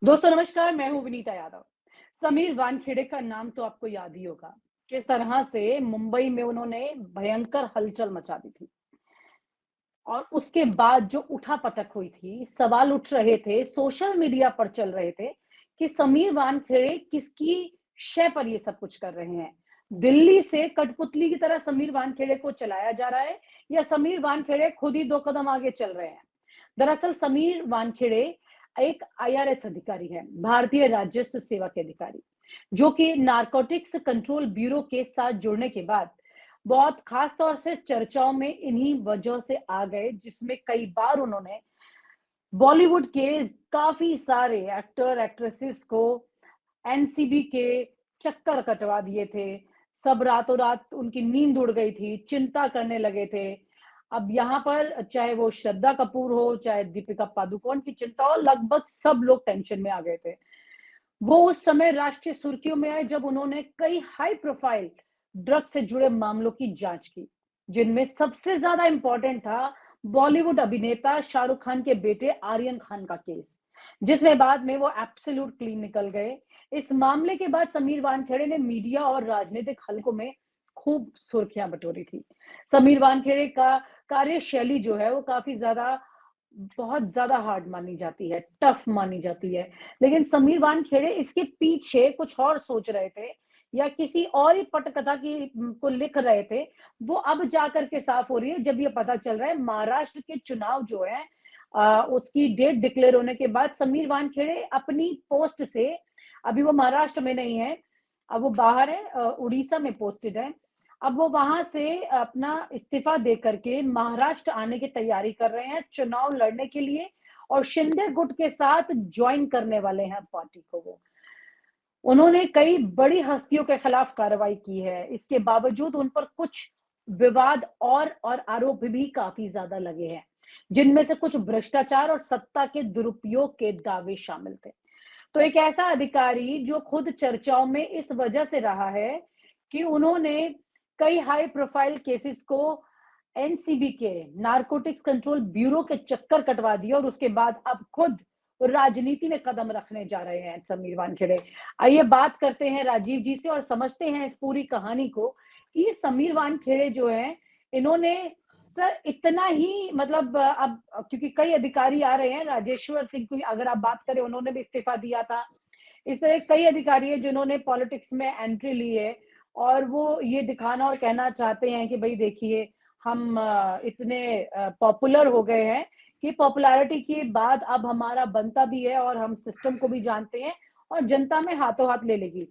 दोस्तों नमस्कार, मैं हूँ विनीता यादव। समीर वानखेड़े का नाम तो आपको याद ही होगा। किस तरह से मुंबई में उन्होंने भयंकर हलचल मचा दी थी और उसके बाद जो उठापटक हुई थी, सवाल उठ रहे थे, सोशल मीडिया पर चल रहे थे कि समीर वानखेड़े किसकी शय पर ये सब कुछ कर रहे हैं। दिल्ली से कठपुतली की तरह समीर वानखेड़े को चलाया जा रहा है या समीर वानखेड़े खुद ही 2 कदम आगे चल रहे हैं। दरअसल समीर वानखेड़े एक आईआरएस अधिकारी है, भारतीय राजस्व सेवा के अधिकारी, जो कि नारकोटिक्स कंट्रोल ब्यूरो के साथ जुड़ने के बाद बहुत खास तौर से चर्चाओं में इन्हीं वजह से आ गए, जिसमें कई बार उन्होंने बॉलीवुड के काफी सारे एक्टर एक्ट्रेसेस को एनसीबी के चक्कर कटवा दिए थे। सब रातों रात उनकी नींद उड़ गई थी, चिंता करने लगे थे। अब यहाँ पर चाहे वो श्रद्धा कपूर हो, चाहे दीपिका पादुकोण की चिंता हो, लगभग सब लोग टेंशन में आ गए थे। वो उस समय राष्ट्रीय सुर्खियों में आए जब उन्होंने कई हाई प्रोफाइल ड्रग से जुड़े मामलों की जांच की, जिनमें सबसे ज्यादा इंपॉर्टेंट था बॉलीवुड अभिनेता शाहरुख खान के बेटे आर्यन खान का केस, जिसमें बाद में वो एब्सोल्यूट क्लीन निकल गए। इस मामले के बाद समीर वानखेड़े ने मीडिया और राजनीतिक हलकों में खूब सुर्खियां बटोरी थी। समीर वानखेड़े का कार्यशैली जो है वो काफी ज्यादा बहुत ज्यादा हार्ड मानी जाती है, टफ मानी जाती है। लेकिन समीर वानखेड़े इसके पीछे कुछ और सोच रहे थे या किसी और ही पटकथा की को लिख रहे थे। वो अब जाकर के साफ हो रही है जब ये पता चल रहा है महाराष्ट्र के चुनाव जो है उसकी डेट डिक्लेयर होने के बाद समीर वानखेड़े अपनी पोस्ट से, अभी वो महाराष्ट्र में नहीं है, अब वो बाहर है, उड़ीसा में पोस्टेड है। अब वो वहां से अपना इस्तीफा दे करके महाराष्ट्र आने की तैयारी कर रहे हैं चुनाव लड़ने के लिए और शिंदे गुट के साथ ज्वाइन करने वाले हैं पार्टी को। वो उन्होंने कई बड़ी हस्तियों के खिलाफ कार्रवाई की है, इसके बावजूद उन पर कुछ विवाद और आरोप भी काफी ज्यादा लगे हैं, जिनमें से कुछ भ्रष्टाचार और सत्ता के दुरुपयोग के दावे शामिल थे। तो एक ऐसा अधिकारी जो खुद चर्चाओं में इस वजह से रहा है कि उन्होंने कई हाई प्रोफाइल केसेस को एनसीबी के नारकोटिक्स कंट्रोल ब्यूरो के चक्कर कटवा दिए और उसके बाद अब खुद राजनीति में कदम रखने जा रहे हैं समीर वानखेड़े। आइए बात करते हैं राजीव जी से और समझते हैं इस पूरी कहानी को कि ये समीर वानखेड़े जो है, इन्होंने सर इतना ही मतलब अब क्योंकि कई अधिकारी आ रहे हैं, राजेश्वर सिंह की अगर आप बात करें उन्होंने भी इस्तीफा दिया था। इस तरह कई अधिकारी है जिन्होंने पॉलिटिक्स में एंट्री ली है और वो ये दिखाना और कहना चाहते हैं कि भाई देखिए हम इतने पॉपुलर हो गए हैं कि पॉपुलैरिटी के बाद अब हमारा बनता भी है और हम सिस्टम को भी जानते हैं और जनता में हाथों हाथ ले लेगी।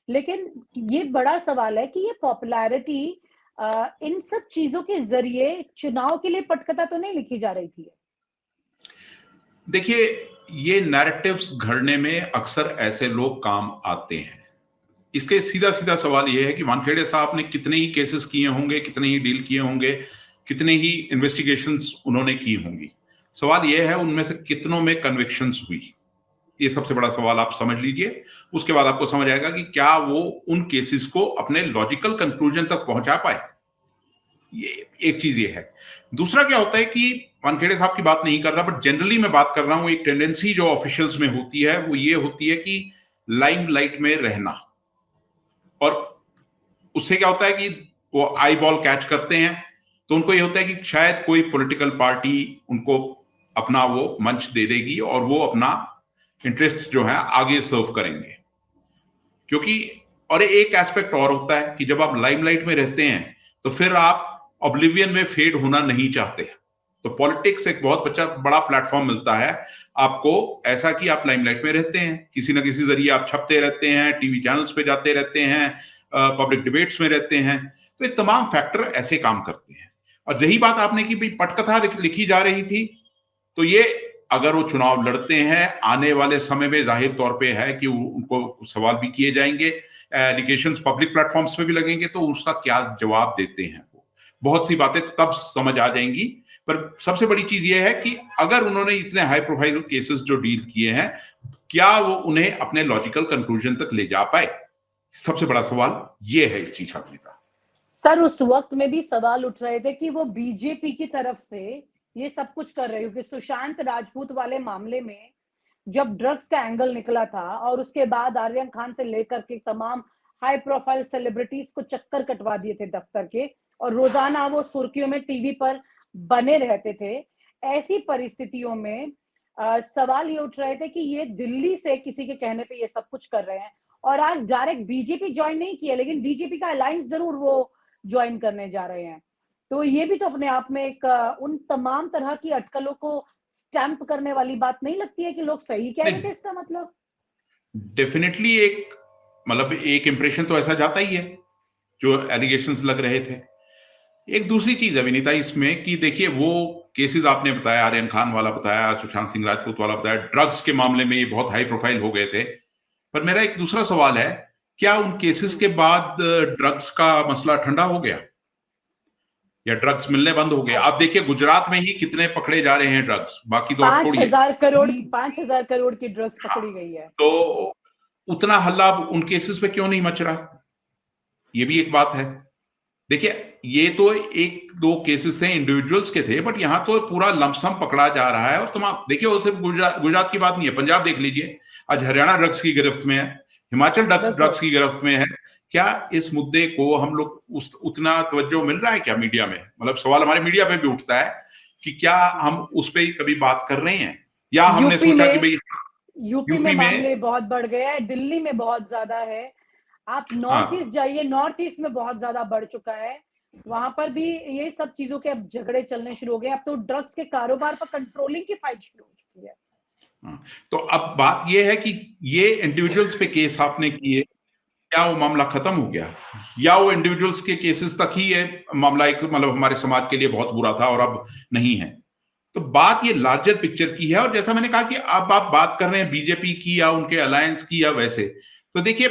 लेकिन ये बड़ा सवाल है कि ये पॉपुलैरिटी इन सब चीजों के जरिए चुनाव के लिए पटकथा तो नहीं लिखी जा रही थी। देखिए, ये नैरेटिव्स घड़ने में अक्सर ऐसे लोग काम आते हैं। इसके सीधा सीधा सवाल यह है कि वानखेड़े साहब ने कितने ही केसेस किए होंगे, कितने ही डील किए होंगे, कितने ही इन्वेस्टिगेशंस उन्होंने की होंगी। सवाल यह है उनमें से कितनों में कन्विक्शंस हुई। ये सबसे बड़ा सवाल आप समझ लीजिए। उसके बाद आपको समझ आएगा कि क्या वो उन केसेस को अपने लॉजिकल कंक्लूजन तक पहुंचा पाए। ये एक चीज ये है। दूसरा क्या होता है कि वानखेड़े साहब की बात नहीं कर रहा, बट जनरली मैं बात कर रहा हूं, एक टेंडेंसी जो ऑफिशियल्स में होती है वो ये होती है कि लाइमलाइट में रहना, और उससे क्या होता है कि वो आई बॉल कैच करते हैं। तो उनको ये होता है कि शायद कोई पॉलिटिकल पार्टी उनको अपना वो मंच दे देगी और वो अपना इंटरेस्ट जो है आगे सर्व करेंगे। क्योंकि और एक एस्पेक्ट और होता है कि जब आप लाइमलाइट में रहते हैं तो फिर आप ऑब्लिवियन में फेड होना नहीं चाहते। तो पॉलिटिक्स एक बहुत बड़ा प्लेटफॉर्म मिलता है आपको, ऐसा कि आप लाइमलाइट में रहते हैं, किसी ना किसी जरिए आप छपते रहते हैं, टीवी चैनल्स पे जाते रहते हैं, पब्लिक डिबेट्स में रहते हैं। तो ये तमाम फैक्टर ऐसे काम करते हैं। और रही बात आपने की भाई पटकथा लिखी जा रही थी, तो ये अगर वो चुनाव लड़ते हैं आने वाले समय में जाहिर तौर पे है कि उनको सवाल भी किए जाएंगे, एलिगेशंस पब्लिक प्लेटफॉर्म्स पे भी लगेंगे, तो उसका क्या जवाब देते हैं वो बहुत सी बातें तब समझ आ जाएंगी। पर सबसे बड़ी चीज ये है कि अगर उन्होंने इतने हाई प्रोफाइल केसेस जो डील किए हैं, क्या वो उन्हें अपने लॉजिकल कंक्लूजन तक ले जा पाए। सबसे बड़ा सवाल ये है इस चीज का। सर उस वक्त में भी सवाल उठ रहे थे कि वो बीजेपी की तरफ से ये सब कुछ कर रहे हो कि सुशांत राजपूत वाले मामले में जब ड्रग्स का एंगल निकला था, और उसके बाद आर्यन खान से लेकर के तमाम हाई प्रोफाइल सेलिब्रिटीज को चक्कर कटवा दिए थे दफ्तर के, और रोजाना वो सुर्खियों में टीवी पर बने रहते थे। ऐसी परिस्थितियों में सवाल ये उठ रहे थे कि ये दिल्ली से किसी के कहने पे ये सब कुछ कर रहे हैं, और आज डायरेक्ट बीजेपी ज्वाइन नहीं किया, लेकिन बीजेपी का अलायंस जरूर वो ज्वाइन करने जा रहे हैं। तो ये भी तो अपने आप में एक उन तमाम तरह की अटकलों को स्टैंप करने वाली बात नहीं लगती है कि लोग सही कह रहे थे इसका मतलब? डेफिनेटली एक मतलब एक इंप्रेशन तो ऐसा जाता ही है जो एलिगेशंस लग रहे थे। एक दूसरी चीज है विनीता इसमें कि देखिए, वो केसेस आपने बताया, आर्यन खान वाला बताया, सुशांत सिंह राजपूत वाला बताया, ड्रग्स के मामले में ये बहुत हाई प्रोफाइल हो गए थे। पर मेरा एक दूसरा सवाल है, क्या उन केसेस के बाद ड्रग्स का मसला ठंडा हो गया या ड्रग्स मिलने बंद हो गए? आप देखिए गुजरात में ही कितने पकड़े जा रहे हैं ड्रग्स, बाकी तो आप छोड़िए। 5,000 करोड़ की ड्रग्स पकड़ी गई है। तो उतना हल्ला उन केसेस पे क्यों नहीं मच रहा? ये भी एक बात है। देखिए, ये तो एक दो केसेस थे, इंडिविजुअल्स के थे, बट यहां तो पूरा लमसम पकड़ा जा रहा है। और तमाम देखिए, वो सिर्फ गुजरात की बात नहीं है, पंजाब देख लीजिए, आज हरियाणा ड्रग्स की गिरफ्त में है, हिमाचल ड्रग्स की गिरफ्त में है। क्या इस मुद्दे को हम लोग उतना तवज्जो मिल रहा है क्या मीडिया में? मतलब सवाल हमारे मीडिया पे भी उठता है कि क्या हम उस पर कभी बात कर रहे हैं, या हमने सोचा कि भाई यूपी में मामले बहुत बढ़ गए हैं, दिल्ली में बहुत ज्यादा है। आप नॉर्थ ईस्ट जाइए, नॉर्थ ईस्ट में बहुत ज्यादा बढ़ चुका है, वहां पर भी ये सब चीजों के अब झगड़े चलने शुरू हो गए। अब तो ड्रग्स के कारोबार पर कंट्रोलिंग की फाइट शुरू हो चुकी है। तो अब बात यह है कि ये इंडिविजुअल्स पे केस आपने किए, क्या वो मामला खत्म हो गया, या वो इंडिविजुअल्स के केसेस तक ही ये मामला एक मतलब हमारे समाज के लिए बहुत बुरा था और अब नहीं है? तो बात ये लार्जर पिक्चर की है। और जैसा मैंने कहा कि अब आप बात कर रहे हैं बीजेपी की या उनके अलायंस की या वैसे, तो देखिए,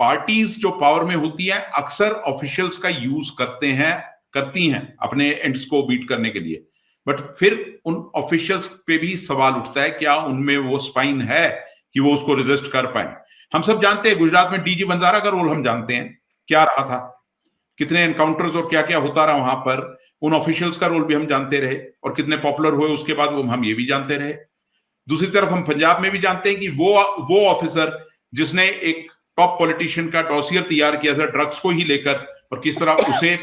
पार्टीज जो पावर में होती है अक्सर ऑफिशियल्स का यूज करती हैं अपने एंड्स को बीट करने के लिए। बट फिर उन ऑफिशियल्स पे भी सवाल उठता है, क्या उनमें वो स्पाइन है कि वो उसको रेजिस्ट कर पाए? हम सब जानते हैं गुजरात में डीजी बंजारा का रोल हम जानते हैं क्या रहा था, कितने एनकाउंटर्स और क्या क्या होता रहा वहां पर। उन ऑफिशियल्स का रोल भी हम जानते रहे, और कितने पॉपुलर हुए उसके बाद वो हम ये भी जानते रहे। दूसरी तरफ हम पंजाब में भी जानते हैं कि वो ऑफिसर जिसने एक टॉप पॉलिटिशियन का डॉसियर तैयार किया था ड्रग्स को ही लेकर, और किस तरह उसे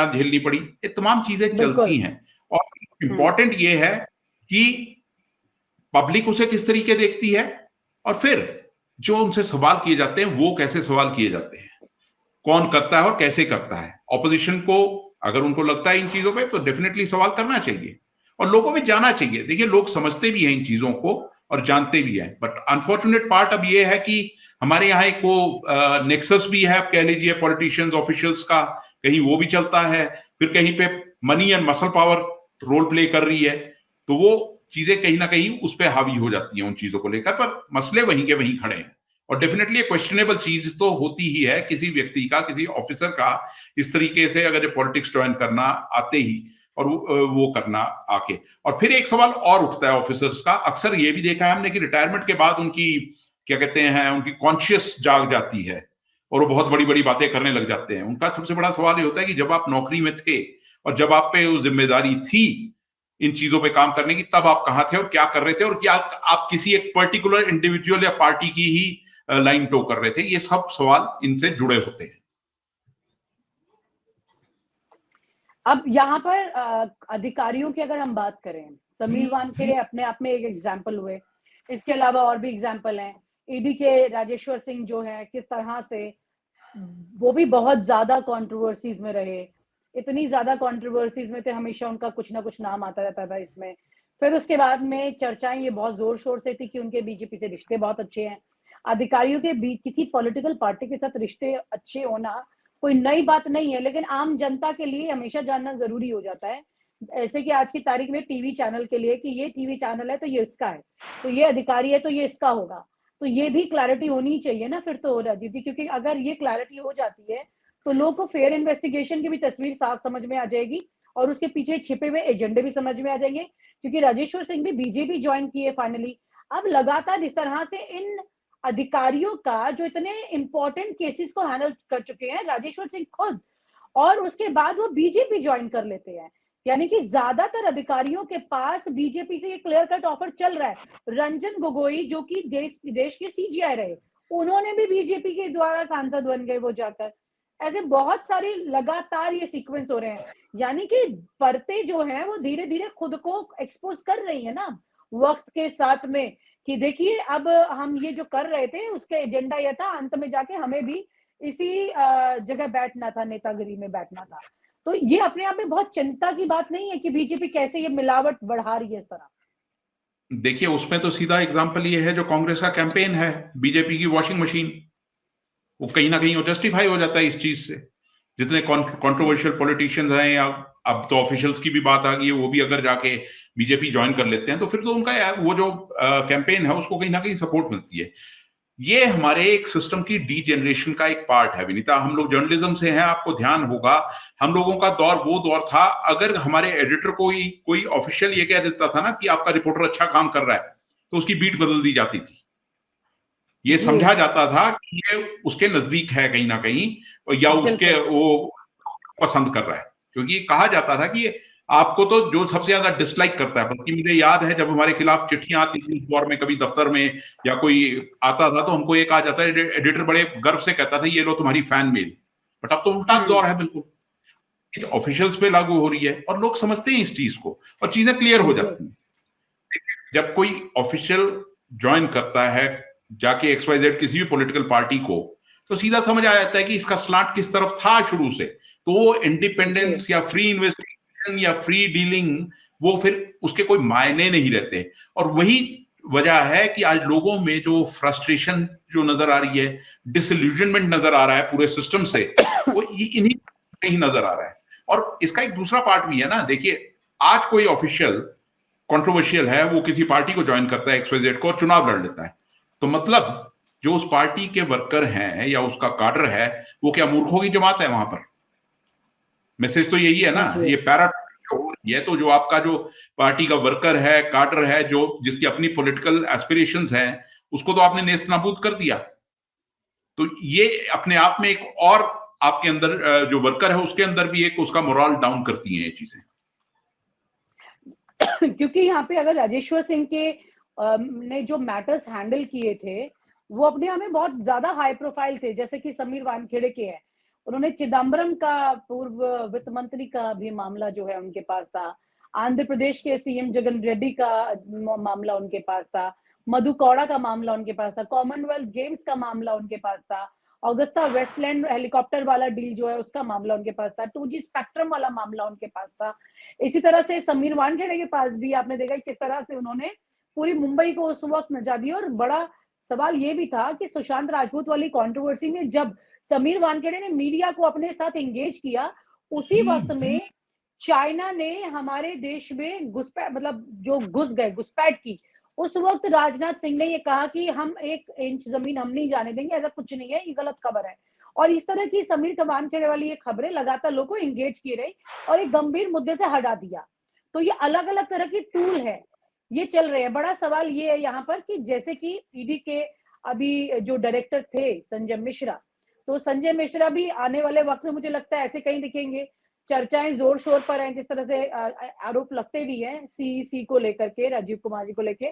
झेलनी पड़ी। ये तमाम चीजें चलती हैं। और इंपॉर्टेंट ये है कि पब्लिक उसे किस तरीके देखती है, और फिर जो उनसे सवाल किए जाते हैं वो कैसे सवाल किए जाते हैं, कौन करता है और कैसे करता है। ऑपोजिशन को अगर उनको लगता है इन चीजों पे, तो डेफिनेटली सवाल करना चाहिए और लोगों में जाना चाहिए। देखिए, लोग समझते भी हैं इन चीजों को और जानते भी हैं, बट अनफॉर्चुनेट पार्ट अब ये है कि हमारे यहाँ एक वो नेक्सस भी है, आप कह लीजिए, पॉलिटिशियंस ऑफिशियल्स का, कहीं वो भी चलता है, फिर कहीं पे money and muscle power role play कर रही है। तो वो चीजें कहीं ना कहीं उस पर हावी हो जाती हैं उन चीजों को लेकर, पर मसले वहीं के वहीं खड़े हैं। और डेफिनेटली क्वेश्चनेबल चीज तो होती ही है किसी व्यक्ति का, किसी ऑफिसर का, इस तरीके से अगर पॉलिटिक्स ज्वाइन करना आते ही और वो करना आके। और फिर एक सवाल और उठता है ऑफिसर्स का, अक्सर ये भी देखा है हमने कि रिटायरमेंट के बाद उनकी क्या कहते हैं, उनकी कॉन्शियस जाग जाती है और वो बहुत बड़ी बड़ी बातें करने लग जाते हैं। उनका सबसे बड़ा सवाल ये होता है कि जब आप नौकरी में थे और जब आप पे वो जिम्मेदारी थी इन चीजों पे काम करने की, तब आप कहां थे और क्या कर रहे थे, और क्या आप किसी एक पर्टिकुलर इंडिविजुअल या पार्टी की ही लाइन टो कर रहे थे? ये सब सवाल इनसे जुड़े होते हैं। अब यहाँ पर अधिकारियों की अगर हम बात करें, समीर वानखेड़े अपने आप में एक एग्जाम्पल हुए, इसके अलावा और भी एग्जाम्पल हैं। ईडी के राजेश्वर सिंह जो है, किस तरह से वो भी बहुत ज्यादा कंट्रोवर्सीज में रहे, इतनी ज्यादा कंट्रोवर्सीज में थे, हमेशा उनका कुछ ना कुछ नाम आता रहता था इसमें। फिर उसके बाद में चर्चाएं ये बहुत जोर शोर से थी कि उनके बीजेपी से रिश्ते बहुत अच्छे हैं। अधिकारियों के बीच किसी पॉलिटिकल पार्टी के साथ रिश्ते अच्छे होना कोई नई बात नहीं है, लेकिन आम जनता के लिए हमेशा जानना जरूरी हो जाता है। ऐसे कि आज की तारीख में टीवी चैनल के लिए कि ये टीवी चैनल है तो ये इसका है, तो ये अधिकारी है तो ये इसका होगा, तो ये भी क्लैरिटी होनी चाहिए ना फिर तो राजीव जी, क्योंकि अगर ये क्लैरिटी हो जाती है तो लोग को फेयर इन्वेस्टिगेशन की भी तस्वीर साफ समझ में आ जाएगी और उसके पीछे छिपे हुए एजेंडे भी समझ में आ जाएंगे। क्योंकि राजेश्वर सिंह भी बीजेपी ज्वाइन किए फाइनली। अब लगातार इस तरह से इन अधिकारियों का जो इतने इंपॉर्टेंट केसेस को हैंडल कर चुके हैं राजेश्वर सिंह खुद, और उसके बाद वो बीजेपी ज्वाइन कर लेते हैं, यानी कि ज्यादातर अधिकारियों के पास बीजेपी से ये क्लियर कट ऑफर चल रहा है। रंजन गोगोई जो कि देश के सीजीआई रहे, उन्होंने भी बीजेपी के द्वारा सांसद बन गए वो जाकर। ऐसे बहुत सारी लगातार ये सीक्वेंस हो रहे हैं, यानी कि परतें जो हैं वो धीरे धीरे खुद को एक्सपोज कर रही है ना वक्त के साथ में, कि देखिए अब हम ये जो कर रहे थे उसका एजेंडा यह था, अंत में जाके हमें भी इसी जगह बैठना था, नेतागिरी में बैठना था। तो ये अपने आप में बहुत चिंता की बात नहीं है कि बीजेपी कैसे ये मिलावट बढ़ा रही है इस तरह? देखिए, उसमें तो सीधा एग्जांपल ये है जो कांग्रेस का कैंपेन है, बीजेपी की वॉशिंग मशीन। वो कहीं ना कहीं वो जस्टिफाई हो जाता है इस चीज से। जितने कंट्रोवर्शियल पॉलिटिशियंस हैं, या अब तो ऑफिशियल्स की भी बात आ गई है, वो भी अगर जाके बीजेपी ज्वाइन कर लेते हैं तो फिर तो उनका वो जो कैंपेन है उसको कहीं ना कहीं सपोर्ट मिलती है। ये हमारे एक सिस्टम की डी जनरेशन का एक पार्ट है विनीता। हम लोग जर्नलिज्म से हैं, आपको ध्यान होगा, हम लोगों का दौर वो दौर था, अगर हमारे एडिटर को कोई ऑफिशियल ये कह देता था ना कि आपका रिपोर्टर अच्छा काम कर रहा है, तो उसकी बीट बदल दी जाती थी। ये समझा जाता था कि ये उसके नजदीक है कहीं ना कहीं, या उसके वो पसंद कर रहा है, क्योंकि कहा जाता था कि आपको तो जो सबसे ज्यादा डिसलाइक करता है। बल्कि मुझे याद है जब हमारे खिलाफ चिट्ठियां आती थी इस दौर में, कभी दफ्तर में या कोई आता था, तो हमको ये कहा जाता है, एडिटर बड़े गर्व से कहता था ये लो तुम्हारी फैन मेल। बट अब तो उल्टा दौर है, बिल्कुल ऑफिशियल्स पे लागू हो रही है और लोग समझते हैं इस चीज को और चीजें क्लियर हो जाती हैं। जब कोई ऑफिशियल ज्वाइन करता है जाके XYZ किसी भी पॉलिटिकल पार्टी को, तो सीधा समझ आ जाता है कि इसका स्लांट किस तरफ था शुरू से। तो वो इंडिपेंडेंस या फ्री इन्वेस्टिगेशन या फ्री डीलिंग, वो फिर उसके कोई मायने नहीं रहते। और वही वजह है कि आज लोगों में जो फ्रस्ट्रेशन जो नजर आ रही है, डिसइल्यूजनमेंट नजर आ रहा है पूरे सिस्टम से, वो इन्हीं कहीं नजर आ रहा है। और इसका एक दूसरा पार्ट भी है ना। देखिए, आज कोई ऑफिशियल कंट्रोवर्शियल है, वो किसी पार्टी को ज्वाइन करता है XYZ को और चुनाव लड़ लेता है, तो मतलब जो उस पार्टी के वर्कर हैं या उसका काडर है, वो क्या मूर्खों की जमात है वहां पर? मैसेज तो यही है ना। ये ये तो जो आपका जो पार्टी का वर्कर है, काडर है, जो जिसकी अपनी पॉलिटिकल एस्पिरेशंस हैं, उसको तो आपने नेस्त नाबूद कर दिया। तो ये अपने आप में एक और आपके अंदर जो वर्कर है उसके अंदर भी एक उसका मोरल डाउन करती हैं ये चीजें। क्योंकि यहाँ पे अगर राजेश्वर सिंह के ने जो मैटर्स हैंडल किए थे वो अपने आप में बहुत ज्यादा हाई प्रोफाइल थे, जैसे कि समीर वानखेड़े के हैं। उन्होंने चिदम्बरम का, पूर्व वित्त मंत्री का भी मामला जो है उनके पास था। आंध्र प्रदेश के सीएम जगन रेड्डी का मामला उनके पास था। मधु कौड़ा का मामला उनके पास था। कॉमनवेल्थ गेम्स का मामला उनके पास था। ऑगस्टा वेस्टलैंड हेलीकॉप्टर वाला डील जो है उसका मामला उनके पास था। 2G स्पेक्ट्रम वाला मामला उनके पास था। इसी तरह से समीर वानखेड़े के पास भी आपने देखा किस तरह से उन्होंने पूरी मुंबई को उस वक्त नचा दिया। और बड़ा सवाल ये भी था कि सुशांत राजपूत वाली कंट्रोवर्सी में जब समीर वानखेड़े ने मीडिया को अपने साथ एंगेज किया, उसी वक्त में चाइना ने हमारे देश में घुसपैठ, मतलब जो घुस गए, घुसपैठ की। उस वक्त राजनाथ सिंह ने ये कहा कि हम 1 इंच जमीन हम नहीं जाने देंगे, ऐसा कुछ नहीं है, ये गलत खबर है। और इस तरह की समीर वानखेड़े वाली ये खबरें लगातार लोगों को एंगेज किए रही और एक गंभीर मुद्दे से हटा दिया। तो ये अलग अलग तरह की टूल है, ये चल रहे हैं। बड़ा सवाल ये है यहाँ पर कि जैसे कि ईडी के अभी जो डायरेक्टर थे संजय मिश्रा, तो संजय मिश्रा भी आने वाले वक्त में मुझे लगता है ऐसे कहीं दिखेंगे। चर्चाएं जोर शोर पर हैं, जिस तरह से आरोप लगते भी हैं CEC को लेकर के, राजीव कुमार जी को लेकर,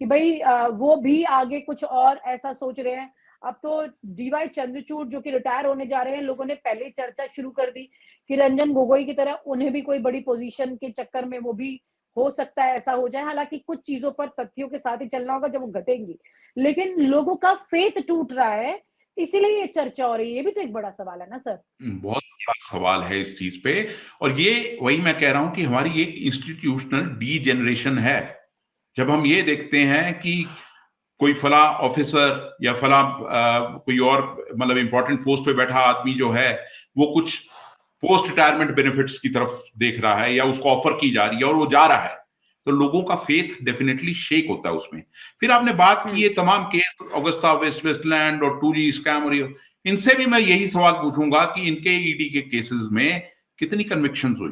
कि भाई वो भी आगे कुछ और ऐसा सोच रहे हैं। अब तो DY चंद्रचूड़ जो कि रिटायर होने जा रहे हैं, लोगों ने पहले ही चर्चा शुरू कर दी कि रंजन गोगोई की तरह उन्हें भी कोई बड़ी पोजीशन के चक्कर में वो भी हो सकता है ऐसा हो जाए। हालांकि कुछ चीजों पर तथ्यों के साथ ही चलना होगा जब वो घटेंगी, लेकिन लोगों का फेथ टूट रहा है, इसीलिए ये चर्चा हो रही है। ये भी तो एक बड़ा सवाल है ना सर। बहुत बड़ा सवाल है इस चीज पे। और ये वही मैं कह रहा हूं कि हमारी एक इंस्टीट्यूशनल डी जनरेशन है। जब हम ये देखते हैं कि कोई फला ऑफिसर या फला कोई और मतलब इंपॉर्टेंट पोस्ट पे बैठा आदमी जो है, वो कुछ पोस्ट रिटायरमेंट बेनिफिट्स की तरफ देख रहा है या उसको ऑफर की जा रही है और वो जा रहा है, तो लोगों का फेथ डेफिनेटली शेक होता है उसमें। फिर आपने बात की ये तमाम केस, ऑगस्टा वेस्टलैंड और 2G स्कैम, और इनसे भी मैं यही सवाल पूछूंगा कि इनके ईडी के केसेस में कितनी कन्विक्शन हुई?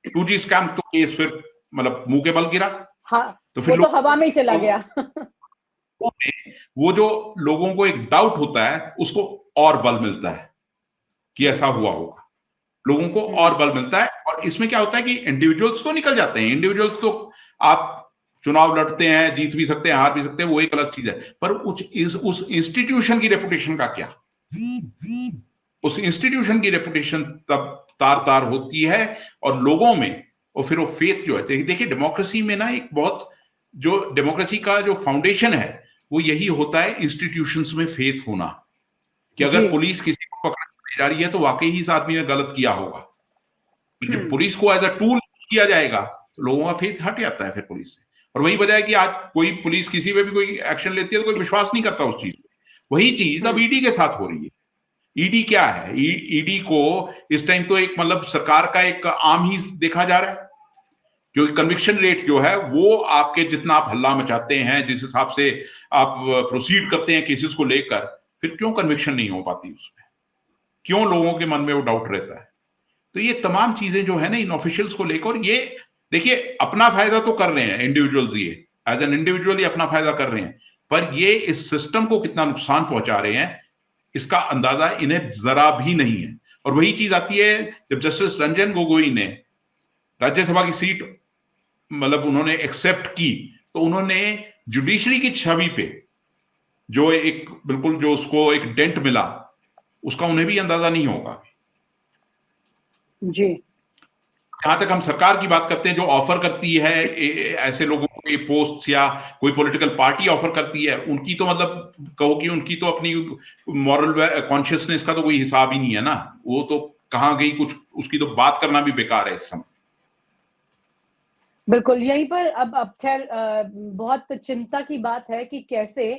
2G स्कैम तो केस फिर मतलब मुंह के बल गिरा। हाँ, तो फिर वो तो हवा में ही चला गया। वो जो लोगों को एक डाउट होता है उसको और बल मिलता है कि ऐसा हुआ होगा। लोगों को और बल मिलता है। और इसमें क्या होता है कि इंडिविजुअल्स तो निकल जाते हैं, इंडिविजुअल्स तो आप चुनाव लड़ते हैं, जीत भी सकते हैं, हार भी सकते हैं, वो एक अलग चीज है, पर उस इंस्टीट्यूशन की रेपुटेशन का क्या? उस इंस्टीट्यूशन की रेपुटेशन तब तार तार होती है और लोगों में, और फिर वो फेथ जो है, देखिए डेमोक्रेसी में ना एक बहुत, जो डेमोक्रेसी का जो फाउंडेशन है वो यही होता है इंस्टीट्यूशंस में फेथ होना, कि अगर पुलिस किसी को पकड़ने जा रही है तो वाकई ही इस आदमी ने गलत किया होगा। जब पुलिस को एज अ टूल किया जाएगा तो लोगों का फेथ हट जाता है फिर पुलिस से। और वही वजह है कि आज कोई पुलिस किसी पे भी कोई एक्शन लेती है तो कोई विश्वास नहीं करता उस चीज पे। वही चीज अब ईडी के साथ हो रही है। ईडी क्या है? ईडी को इस टाइम तो एक मतलब सरकार का एक आम ही देखा जा रहा है, क्योंकि कन्विक्शन रेट जो है वो आपके जितना आप हल्ला मचाते हैं, जिस हिसाब से आप प्रोसीड करते हैं केसेस को लेकर, फिर क्यों कन्विक्शन नहीं हो पाती उसमें? क्यों लोगों के मन में वो डाउट रहता है? तो ये तमाम चीजें जो है ना इन ऑफिशियल्स को लेकर, ये देखिए अपना फायदा तो कर रहे हैं इंडिविजुअल्स, ये एज एन इंडिविजुअल ही अपना फायदा कर रहे हैं, पर ये इस सिस्टम को कितना नुकसान पहुंचा रहे हैं इसका अंदाजा इन्हें जरा भी नहीं है। और वही चीज आती है जब जस्टिस रंजन गोगोई ने राज्यसभा की सीट मतलब उन्होंने एक्सेप्ट की, तो उन्होंने जुडिशरी की छवि पे जो एक बिल्कुल जो उसको एक डेंट मिला, उसका उन्हें भी अंदाजा नहीं होगा जी। जहां तक हम सरकार की बात करते हैं, जो ऑफर करती है ऐसे लोगों को ये पोस्ट, या कोई पॉलिटिकल पार्टी ऑफर करती है, उनकी तो मतलब कहो कि उनकी तो अपनी मॉरल कॉन्शियसनेस का तो कोई हिसाब ही नहीं है ना, वो तो कहां गई, कुछ उसकी तो बात करना भी बेकार है इस समय। बिल्कुल, यहीं पर अब खैर बहुत चिंता की बात है कि कैसे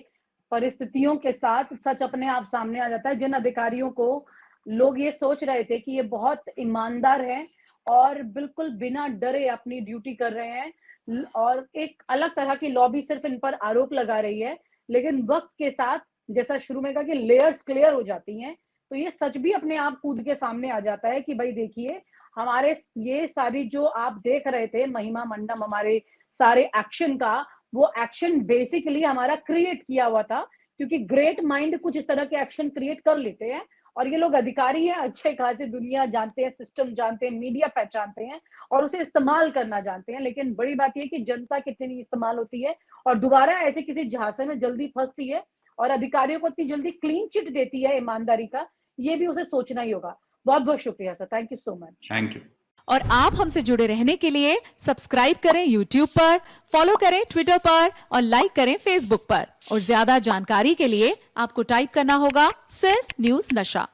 परिस्थितियों के साथ सच अपने आप सामने आ जाता है। जिन अधिकारियों को लोग ये सोच रहे थे कि ये बहुत ईमानदार हैं और बिल्कुल बिना डरे अपनी ड्यूटी कर रहे हैं और एक अलग तरह की लॉबी सिर्फ इन पर आरोप लगा रही है, लेकिन वक्त के साथ जैसा शुरू में कहा कि लेयर्स क्लियर हो जाती हैं, तो ये सच भी अपने आप कूद के सामने आ जाता है कि भाई देखिए, हमारे ये सारी जो आप देख रहे थे महिमा मंडम, हमारे सारे एक्शन का, वो एक्शन बेसिकली हमारा क्रिएट किया हुआ था, क्योंकि ग्रेट माइंड कुछ इस तरह के एक्शन क्रिएट कर लेते हैं और ये लोग अधिकारी हैं, अच्छे खासे दुनिया जानते हैं, सिस्टम जानते हैं, मीडिया पहचानते हैं और उसे इस्तेमाल करना जानते हैं। लेकिन बड़ी बात यह कि जनता कितनी इस्तेमाल होती है और दोबारा ऐसे किसी झांसे में जल्दी फंसती है और अधिकारियों को इतनी जल्दी क्लीन चिट देती है ईमानदारी का, ये भी उसे सोचना ही होगा। बहुत बहुत शुक्रिया sir, thank you so much. Thank you. और आप हमसे जुड़े रहने के लिए सब्सक्राइब करें YouTube पर, फॉलो करें Twitter पर और लाइक करें Facebook पर। और ज्यादा जानकारी के लिए आपको टाइप करना होगा सिर्फ न्यूज नशा।